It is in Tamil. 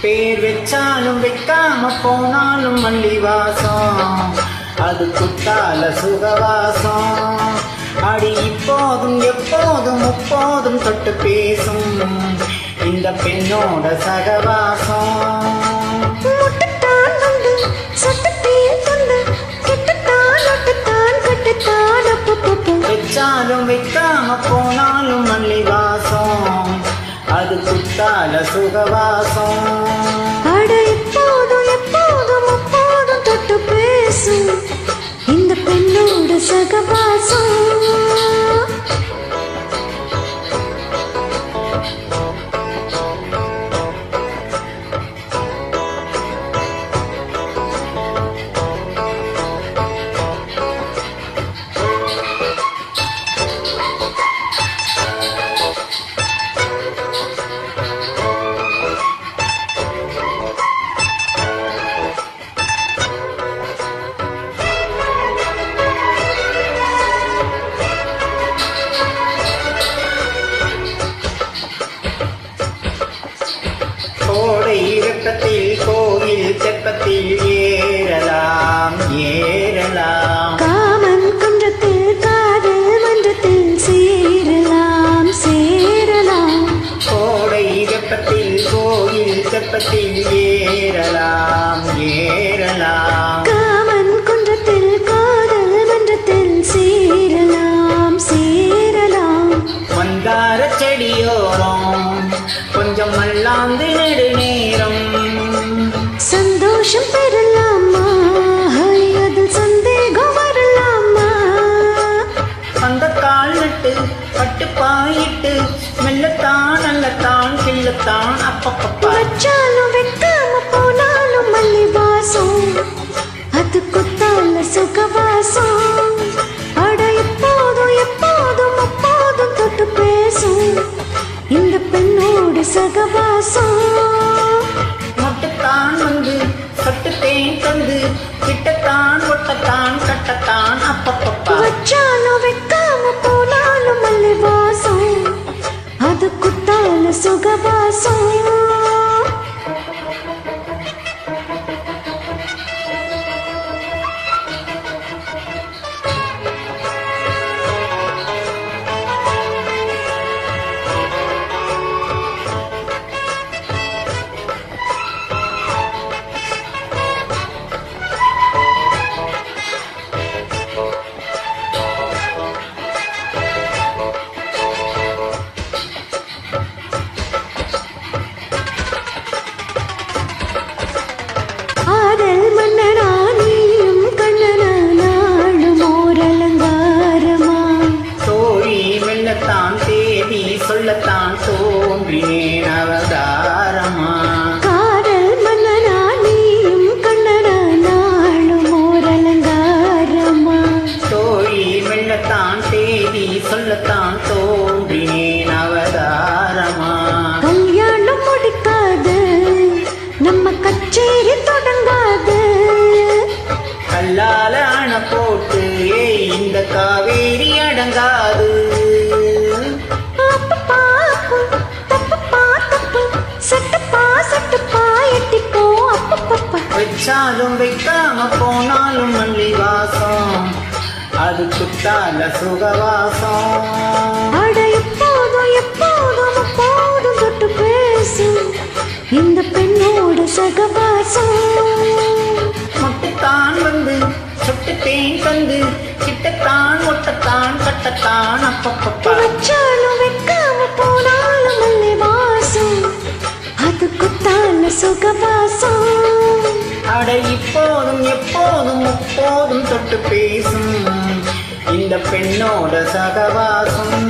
பேர் வச்சாலும் வைக்காம போனாலும் மல்லி வாசம், அது குத்தால சுகவாசம். அடி இப்போதும் எப்போதும் முப்போதும் தொட்டு பேசும் இந்த பெண்ணோட சகவாசம். வச்சாலும் வைக்காம போனாலும் மல்லி வாசம், அது குத்தால சுகவாசம். அட எப்போதும் எப்போதும் எப்போதும் தொட்டு பேசும் இந்த பெண்ணோட சகவாசம். கோடை வெப்பத்தில் கோயில் தெப்பத்தில் ஏறலாம் ஏறலாம், காமன் குன்றத்தில் காதல் மன்றத்தில் சேரலாம் சேரலாம். கோடை வெப்பத்தில் கோயில் தெப்பத்தில் ஏறலாம் ஏறலாம், காமன் குன்றத்தில் காதல் மன்றத்தில் சேரலாம் சேரலாம். மந்தார செடியோரம் கொஞ்சம் மல்லாந்து நெடு நேரம், சந்தோஷம் பெறலாமா அதில் சந்தேகம் வரலாமா. அந்த கால் நட்டு பட்டு பாயிட்டு மெல்லத்தான் நல்லத்தான் கிள்ளத்தான் அப்பப்பப்பா. வச்சாலும் வைக்காம போனாலும் மல்லி வாசம், அது குத்தால சுகவாசம். அட எப்போதும் எப்போதும் அப்போதும் தொட்டு பேசும் இந்த பெண்ணோட சகவாசம். மொட்டுத்தான் வந்து சட்டு தேன் தந்து கிட்டத்தான் ஒட்டத்தான் கட்டத்தான் அப்பப்பப்பா. வச்சாலும் வைக்காம போனாலும் மல்லி வாசம், அது குத்தால சுகவாசம். ஆதல் மன்னனா நீயும் கண்ணனா நாளும் ஓர் அலங்காரமா. தோழி மெல்லத்தான் தேதி சொல்லத்தான் தோன்றினேன் அவதாரமா. காதல் மன்னனா நீயும் கண்ணனா நாளும் ஓர் அலங்காரமா. தோழி மெல்லத்தான் தேதி சொல்லத்தான் தோன்றினேன் அவதாரமா. கல்யாணம் முடிக்காது நம்ம கச்சேரி தொடங்காது. கல்லால அண போட்டு இந்த காவேரி அடங்காது. அப்பப்பா தப்பப்பா தப்பு சட்டப்பா சட்டப்பா எட்டிப்போ அப்பப்பப்பா. வச்சாலும் வைக்காம போனாலும் மல்லி வாசம், அது குத்தால சுகவாசம். அட எப்போதும் எப்போதும் எப்போதும் தொட்டு பேசும் இந்த பெண்ணோட சகவாசம். மொட்டுத்தான் வந்து சொட்டு தேன் தந்து கிட்டத்தான் ஒட்டத்தான் கட்டத்தான் அப்பப்பப்பா. வச்சாலும் வைக்காம போனாலும் மல்லி வாசம், அது குத்தால சுகவாசம். அட இப்போதும் எப்போதும் முப்போதும் தொட்டு பேசும் இந்த பெண்ணோட சகவாசம்.